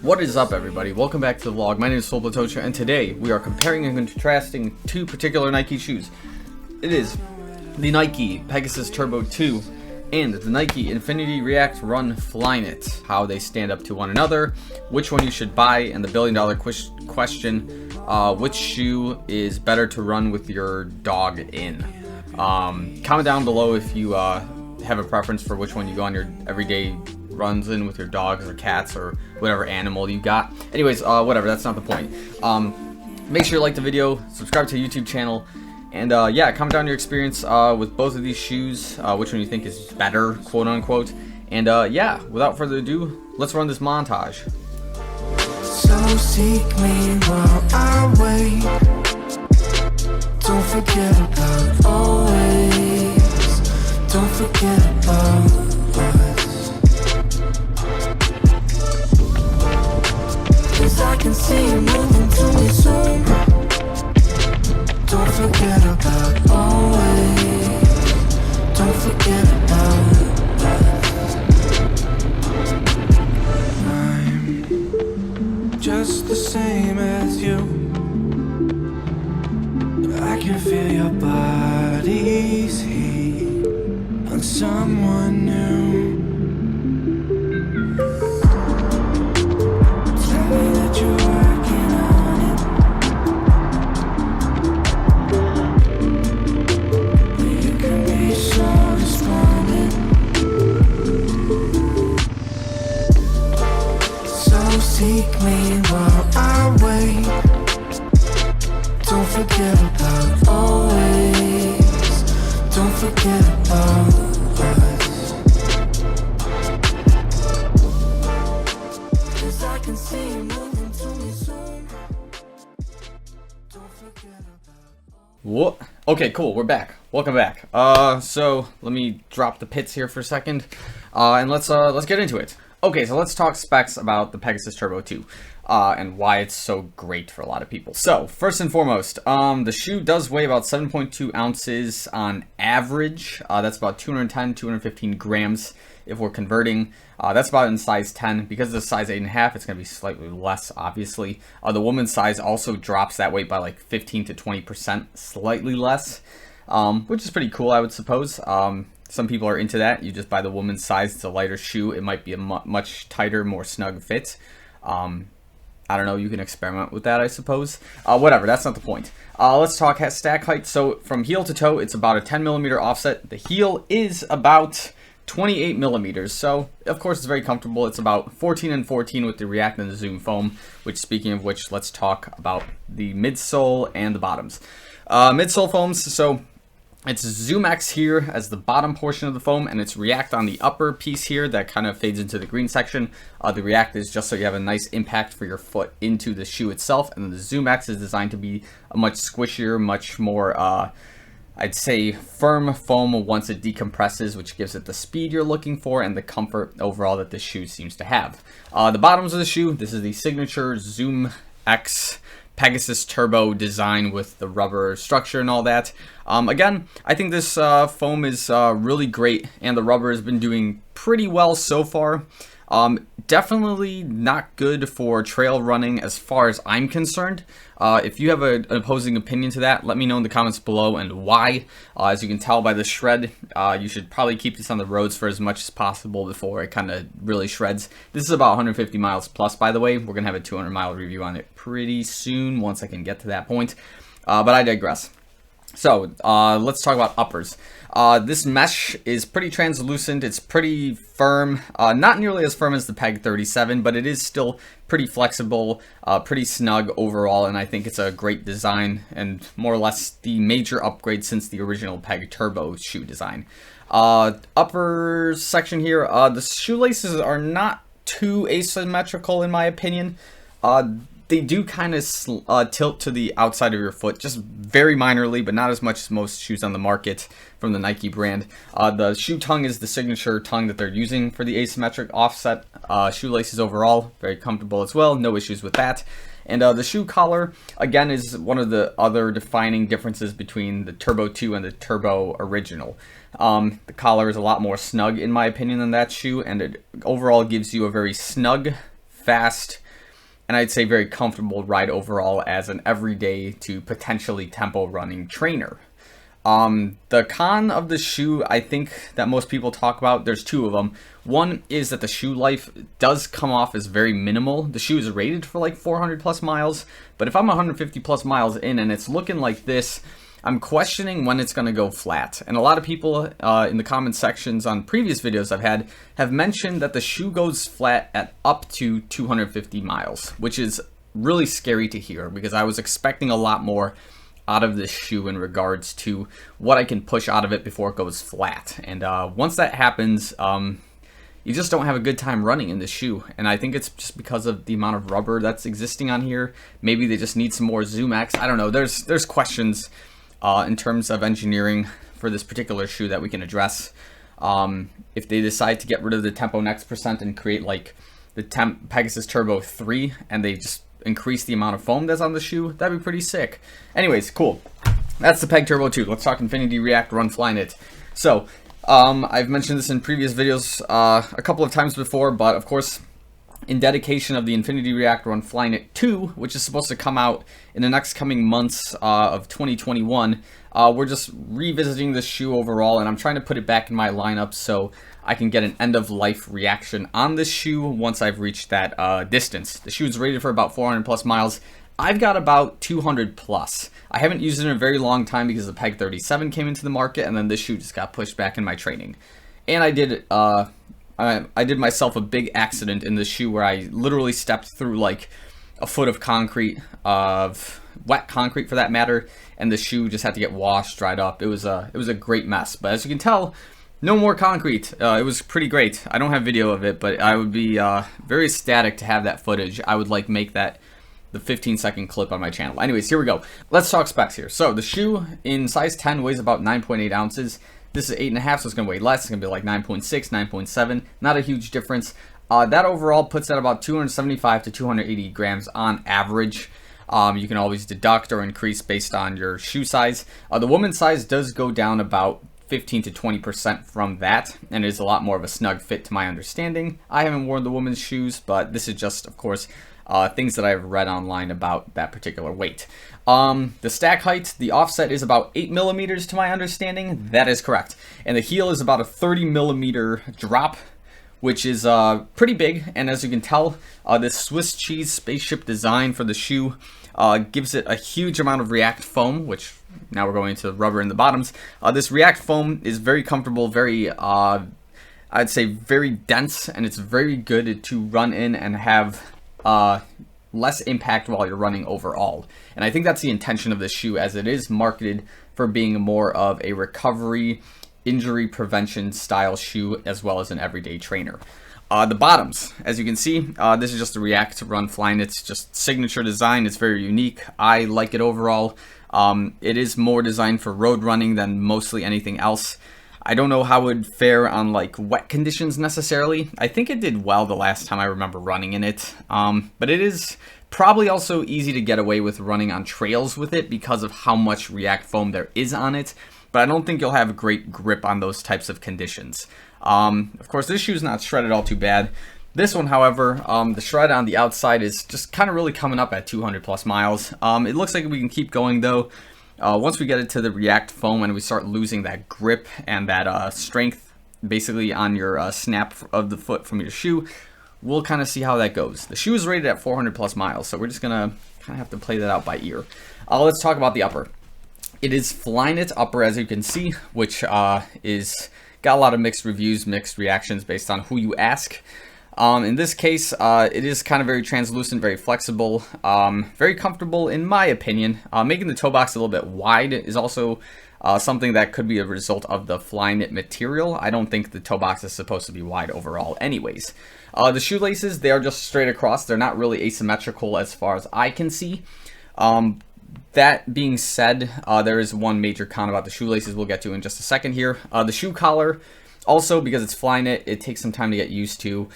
What is up, everybody? Welcome back to the vlog. My name is Filip Latocha, and today we are comparing and contrasting two particular Nike shoes. It is the Nike Pegasus Turbo 2 and the Nike Infinity React Run Flyknit. How they stand up to one another, which one you should buy, and the billion-dollar question, which shoe is better to run with your dog in. Comment down below if you have a preference for which one you go on your everyday runs in with your dogs or cats or whatever animal you got. Anyways, whatever, that's not the point. Make sure you like the video, subscribe to the YouTube channel, and yeah, comment down your experience with both of these shoes, which one you think is better, quote unquote. And yeah, without further ado, let's run this montage. So seek me while I wait. Don't forget about always. Don't forget about us. 'Cause I can see you moving to me soon. Don't forget about always. Don't forget about us. I'm just the same as you. I can feel your body's heat on someone new. Tell me that you're working on it. You can be so despondent. So seek me while I wait. Don't forget about always. Don't forget about us. 'Cause I can see you moving to me soon. Don't forget about. What? Okay, cool. We're back. Welcome back. So let me drop the pits here for a second, and let's get into it. Okay, so let's talk specs about the Pegasus Turbo 2, and why it's so great for a lot of people. So first and foremost, the shoe does weigh about 7.2 ounces on average. That's about 210, 215 grams if we're converting. That's about in size 10. Because it's a size 8.5, it's going to be slightly less, obviously. The woman's size also drops that weight by like 15 to 20%, slightly less, which is pretty cool, I would suppose. Some people are into that. You just buy the woman's size. It's a lighter shoe. It might be a much tighter, more snug fit. I don't know. You can experiment with that, I suppose. Whatever. That's not the point. Let's talk stack height. So from heel to toe, it's about a 10 millimeter offset. The heel is about 28 millimeters. So of course it's very comfortable. It's about 14 and 14 with the React and the Zoom foam, which, speaking of which, let's talk about the midsole and the bottoms. Midsole foams. So it's ZoomX here as the bottom portion of the foam, and it's React on the upper piece here that kind of fades into the green section. The React is just so you have a nice impact for your foot into the shoe itself, and then the ZoomX is designed to be a much squishier, much more, I'd say, firm foam once it decompresses, which gives it the speed you're looking for and the comfort overall that this shoe seems to have. The bottoms of the shoe, this is the signature ZoomX Pegasus Turbo design with the rubber structure and all that. Again, I think this foam is really great, and the rubber has been doing pretty well so far. Definitely not good for trail running as far as I'm concerned. If you have an opposing opinion to that, let me know in the comments below and why. As you can tell by the shred, you should probably keep this on the roads for as much as possible before it kind of really shreds. This is about 150 miles plus, by the way. We're going to have a 200-mile review on it pretty soon once I can get to that point. But I digress. So let's talk about uppers. This mesh is pretty translucent. It's pretty firm, not nearly as firm as the Peg 37, but it is still pretty flexible, pretty snug overall, and I think it's a great design and more or less the major upgrade since the original Peg Turbo shoe design. Upper section here, the shoelaces are not too asymmetrical in my opinion. They do kind of tilt to the outside of your foot, just very minorly, but not as much as most shoes on the market from the Nike brand. The shoe tongue is the signature tongue that they're using for the asymmetric offset. Shoelaces overall, very comfortable as well, no issues with that. And the shoe collar, again, is one of the other defining differences between the Turbo 2 and the Turbo original. The collar is a lot more snug, in my opinion, than that shoe, and it overall gives you a very snug, fast, and I'd say very comfortable ride overall as an everyday to potentially tempo running trainer. The con of the shoe, I think that most people talk about, there's two of them. One is that the shoe life does come off as very minimal. The shoe is rated for like 400 plus miles, but if I'm 150 plus miles in and it's looking like this, I'm questioning when it's going to go flat. And a lot of people in the comment sections on previous videos I've had have mentioned that the shoe goes flat at up to 250 miles, which is really scary to hear because I was expecting a lot more out of this shoe in regards to what I can push out of it before it goes flat. And once that happens, you just don't have a good time running in this shoe. And I think it's just because of the amount of rubber that's existing on here. Maybe they just need some more Zoom X. I don't know. There's questions in terms of engineering for this particular shoe that we can address. If they decide to get rid of the Tempo Next percent and create like the Pegasus Turbo 3 and they just increase the amount of foam that's on the shoe, that'd be pretty sick. Anyways, cool. That's the Peg Turbo 2. Let's talk Infinity React Run Flyknit. So, I've mentioned this in previous videos a couple of times before, but of course, in dedication of the Infinity React Run Flyknit 2, which is supposed to come out in the next coming months of 2021, we're just revisiting this shoe overall, and I'm trying to put it back in my lineup so I can get an end-of-life reaction on this shoe once I've reached that distance. The shoe is rated for about 400 plus miles. I've got about 200 plus. I haven't used it in a very long time because the Peg 37 came into the market, and then this shoe just got pushed back in my training. And I did myself a big accident in this shoe where I literally stepped through like a foot of concrete, of wet concrete for that matter, and the shoe just had to get washed, dried up. It was a great mess. But as you can tell, no more concrete. It was pretty great. I don't have video of it, but I would be very ecstatic to have that footage. I would like make that the 15-second clip on my channel. Anyways, here we go. Let's talk specs here. So the shoe in size 10 weighs about 9.8 ounces. This is 8.5, so it's going to weigh less. It's going to be like 9.6, 9.7. Not a huge difference. That overall puts at about 275 to 280 grams on average. You can always deduct or increase based on your shoe size. The woman's size does go down about 15 to 20% from that, and it is a lot more of a snug fit to my understanding. I haven't worn the woman's shoes, but this is just, of course, things that I've read online about that particular weight. The stack height, the offset is about 8 millimeters to my understanding. That is correct. And the heel is about a 30 millimeter drop, which is pretty big. And as you can tell, this Swiss cheese spaceship design for the shoe gives it a huge amount of React foam, which now we're going into rubber in the bottoms. This React foam is very comfortable, very, I'd say very dense, and it's very good to run in and have less impact while you're running overall. And I think that's the intention of this shoe, as it is marketed for being more of a recovery, injury prevention style shoe, as well as an everyday trainer. The bottoms, as you can see, this is just a React Run Flyknit. It's just signature design. It's very unique. I like it overall. It is more designed for road running than mostly anything else. I don't know how it would fare on like wet conditions necessarily. I think it did well the last time I remember running in it. But it is probably also easy to get away with running on trails with it because of how much React foam there is on it. But I don't think you'll have great grip on those types of conditions. Of course, this shoe is not shredded all too bad. This one, however, the shred on the outside is just kind of really coming up at 200 plus miles. It looks like we can keep going though. Once we get it to the React foam and we start losing that grip and that strength basically on your snap of the foot from your shoe, we'll kind of see how that goes. The shoe is rated at 400 plus miles, so we're just gonna kind of have to play that out by ear. Let's talk about the upper. It is Flyknit upper, as you can see, which is got a lot of mixed reviews, mixed reactions based on who you ask. In this case, it is kind of very translucent, very flexible, very comfortable in my opinion. Making the toe box a little bit wide is also something that could be a result of the Flyknit material. I don't think the toe box is supposed to be wide overall anyways. The shoelaces, they are just straight across. They're not really asymmetrical as far as I can see. That being said, there is one major con about the shoelaces we'll get to in just a second here. The shoe collar, also because it's Flyknit, it takes some time to get used to.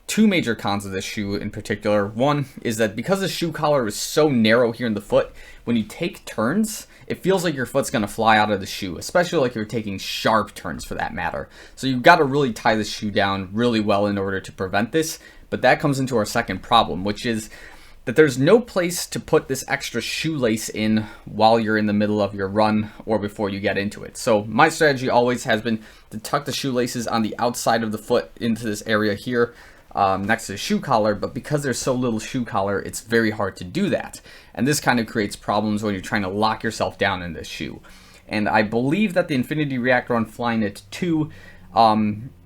Two major cons of this shoe in particular. One is that because the shoe collar is so narrow here in the foot, when you take turns, it feels like your foot's gonna fly out of the shoe, especially like you're taking sharp turns for that matter. So you've got to really tie the shoe down really well in order to prevent this. but that comes into our second problem, which is that there's no place to put this extra shoelace in while you're in the middle of your run or before you get into it. So my strategy always has been to tuck the shoelaces on the outside of the foot into this area here, next to the shoe collar, but because there's so little shoe collar, it's very hard to do that. And this kind of creates problems when you're trying to lock yourself down in this shoe. And I believe that the Infinity React Run Flyknit 2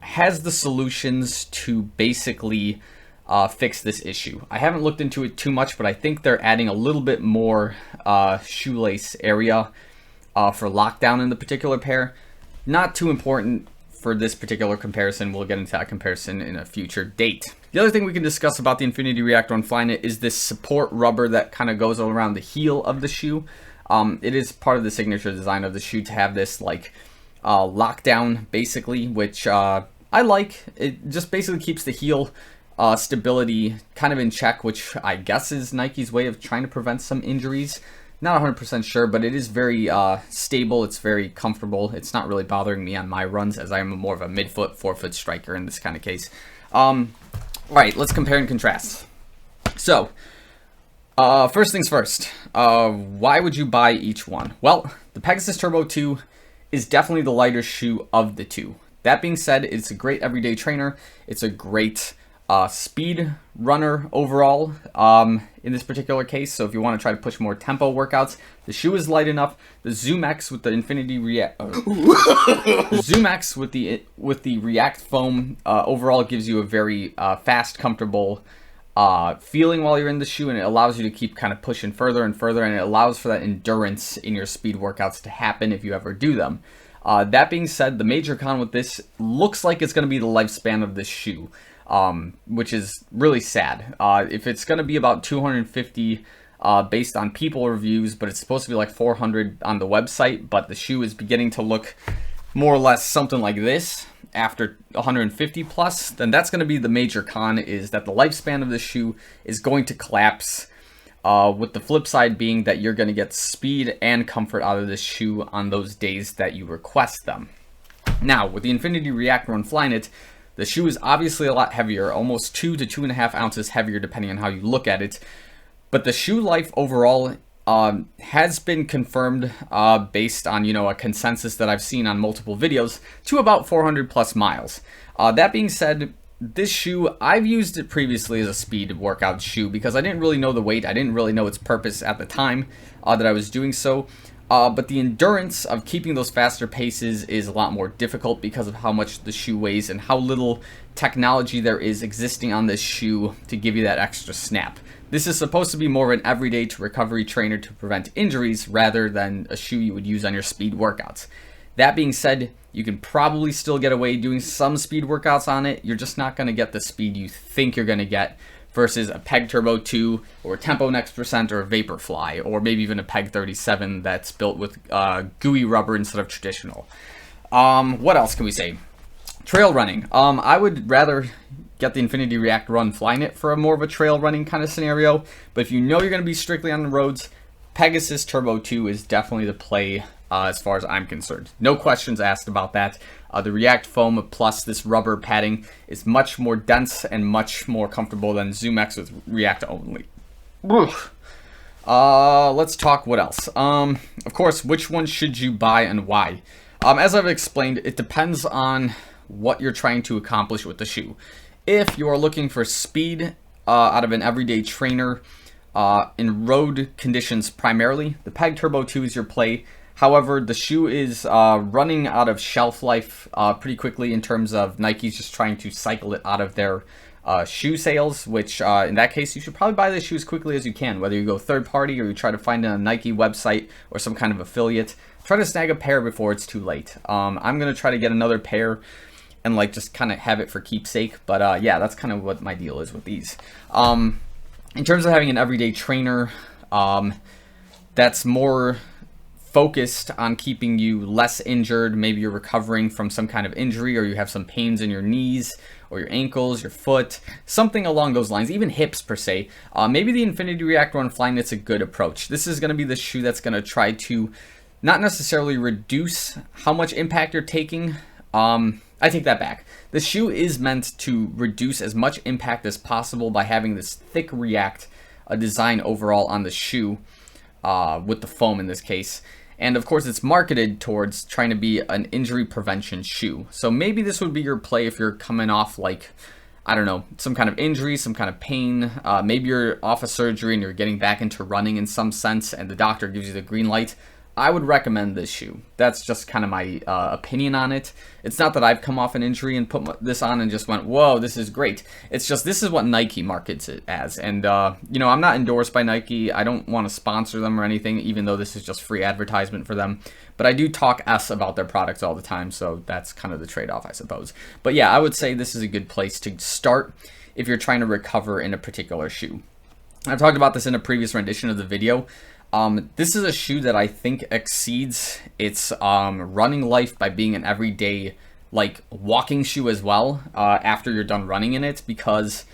has the solutions to basically fix this issue. I haven't looked into it too much, but I think they're adding a little bit more shoelace area for lockdown in the particular pair. Not too important for this particular comparison. We'll get into that comparison in a future date. The other thing we can discuss about the Infinity React Run Flyknit is this support rubber that kind of goes around the heel of the shoe. It is part of the signature design of the shoe to have this like lockdown basically, which I like. It just basically keeps the heel stability kind of in check, which I guess is Nike's way of trying to prevent some injuries. Not 100% sure, but it is very stable. It's very comfortable. It's not really bothering me on my runs, as I am more of a midfoot, forefoot striker in this kind of case. All right, let's compare and contrast. So, first things first, why would you buy each one? Well, the Pegasus Turbo 2 is definitely the lighter shoe of the two. That being said, it's a great everyday trainer. It's a great speed runner overall in this particular case. So if you want to try to push more tempo workouts, the shoe is light enough. The Zoom X with the Infinity React, Zoom X with the React foam overall gives you a very fast, comfortable feeling while you're in the shoe, and it allows you to keep kind of pushing further and further, and it allows for that endurance in your speed workouts to happen if you ever do them. That being said, the major con with this looks like it's going to be the lifespan of this shoe. Which is really sad. If it's going to be about 250 based on people reviews, but it's supposed to be like 400 on the website, but the shoe is beginning to look more or less something like this after 150 plus, then that's going to be the major con, is that the lifespan of the shoe is going to collapse, with the flip side being that you're going to get speed and comfort out of this shoe on those days that you request them. Now, with the Infinity React Run Flyknit, the shoe is obviously a lot heavier, almost 2 to 2.5 ounces heavier depending on how you look at it. But the shoe life overall has been confirmed based on, a consensus that I've seen on multiple videos to about 400 plus miles. That being said, this shoe, I've used it previously as a speed workout shoe because I didn't really know the weight. I didn't really know its purpose at the time that I was doing so. But the endurance of keeping those faster paces is a lot more difficult because of how much the shoe weighs and how little technology there is existing on this shoe to give you that extra snap. This is supposed to be more of an everyday to recovery trainer to prevent injuries rather than a shoe you would use on your speed workouts. That being said, you can probably still get away doing some speed workouts on it. You're just not going to get the speed you think you're going to get versus a Peg Turbo 2 or a Tempo Next Percent or a Vaporfly, or maybe even a Peg 37 that's built with gooey rubber instead of traditional. What else can we say? Trail running. I would rather get the Infinity React Run Flyknit for a more of a trail running kind of scenario, but if you know you're going to be strictly on the roads, Pegasus Turbo 2 is definitely the play as far as I'm concerned. No questions asked about that. The React foam plus this rubber padding is much more dense and much more comfortable than Zoom X with React only. Let's talk what else. Of course, which one should you buy and why? As I've explained, it depends on what you're trying to accomplish with the shoe. If you are looking for speed out of an everyday trainer in road conditions primarily, the Peg Turbo 2 is your play. However, the shoe is running out of shelf life pretty quickly in terms of Nike's just trying to cycle it out of their shoe sales, which in that case, you should probably buy the shoe as quickly as you can, whether you go third party or you try to find it on a Nike website or some kind of affiliate. Try to snag a pair before it's too late. I'm going to try to get another pair and like just kind of have it for keepsake, but yeah, that's kind of what my deal is with these. In terms of having an everyday trainer, that's more focused on keeping you less injured. Maybe you're recovering from some kind of injury, or you have some pains in your knees or your ankles, your foot, something along those lines, even hips per se. Maybe the Infinity React Run Flyknit's a good approach. This is going to be the shoe that's going to try to not necessarily reduce how much impact you're taking I take that back. The shoe is meant to reduce as much impact as possible by having this thick React design overall on the shoe, with the foam in this case. And of course, it's marketed towards trying to be an injury prevention shoe. So maybe this would be your play if you're coming off, like, I don't know, some kind of injury, some kind of pain. Maybe you're off of surgery and you're getting back into running in some sense, and the doctor gives you the green light. I would recommend this shoe. That's just kind of my opinion on it. It's not that I've come off an injury and put this on and just went, whoa, this is great. It's just, this is what Nike markets it as. And, you know, I'm not endorsed by Nike. I don't want to sponsor them or anything, even though this is just free advertisement for them. But I do talk about their products all the time, so that's kind of the trade-off, I suppose. But yeah, I would say this is a good place to start if you're trying to recover in a particular shoe. I've talked about this in a previous rendition of the video. This is a shoe that I think exceeds its running life by being an everyday, like, walking shoe as well, after you're done running in it, because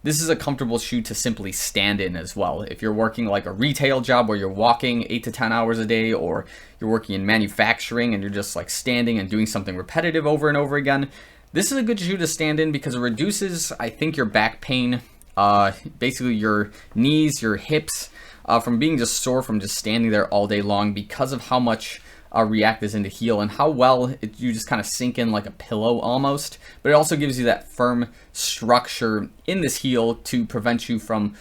this is a comfortable shoe to simply stand in as well. If you're working like a retail job where you're walking 8 to 10 hours a day, or you're working in manufacturing and you're just like standing and doing something repetitive over and over again, this is a good shoe to stand in because it reduces, I think, your back pain, basically your knees, your hips, from being just sore from just standing there all day long because of how much React is into heel and how well you just kind of sink in like a pillow almost. But it also gives you that firm structure in this heel to prevent you from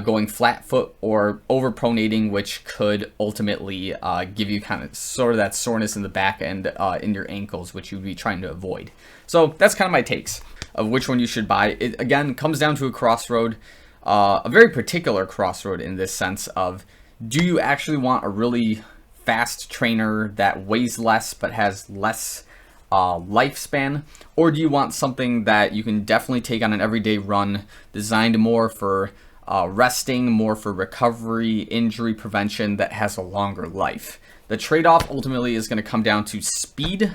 going flat foot or overpronating, which could ultimately give you kind of sort of that soreness in the back and in your ankles, which you'd be trying to avoid. So that's kind of my takes of which one you should buy. It again comes down to a crossroad. A very particular crossroad in this sense of, do you actually want a really fast trainer that weighs less but has less lifespan, or do you want something that you can definitely take on an everyday run, designed more for resting, more for recovery, injury prevention, that has a longer life? The trade-off ultimately is going to come down to speed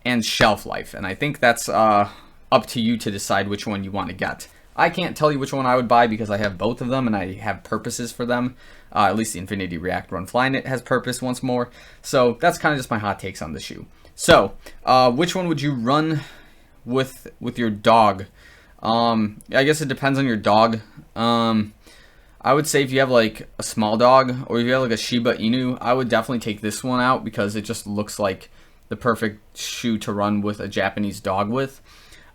and shelf life, and I think that's up to you to decide which one you want to get. I can't tell you which one I would buy because I have both of them and I have purposes for them. At least the Infinity React Run Flyknit has purpose once more. So that's kind of just my hot takes on the shoe. So which one would you run with your dog? I guess it depends on your dog. I would say if you have like a small dog or if you have like a Shiba Inu, I would definitely take this one out because it just looks like the perfect shoe to run with a Japanese dog with.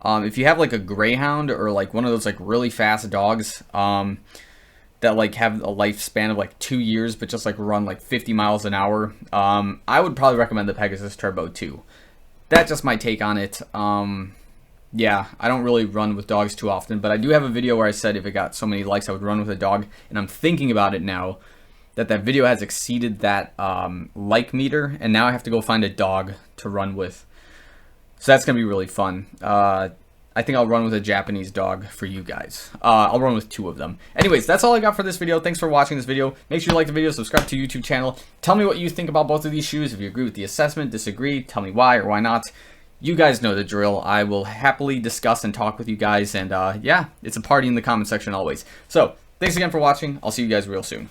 If you have like a greyhound or like one of those like really fast dogs that like have a lifespan of like 2 years but just like run like 50 miles an hour, I would probably recommend the Pegasus Turbo 2. That's just my take on it. Yeah, I don't really run with dogs too often, but I do have a video where I said if it got so many likes I would run with a dog, and I'm thinking about it now that video has exceeded that like meter, and now I have to go find a dog to run with. So that's going to be really fun. I think I'll run with a Japanese dog for you guys. I'll run with 2 of them. Anyways, that's all I got for this video. Thanks for watching this video. Make sure you like the video, subscribe to the YouTube channel. Tell me what you think about both of these shoes. If you agree with the assessment, disagree, tell me why or why not. You guys know the drill. I will happily discuss and talk with you guys. And yeah, it's a party in the comment section always. So thanks again for watching. I'll see you guys real soon.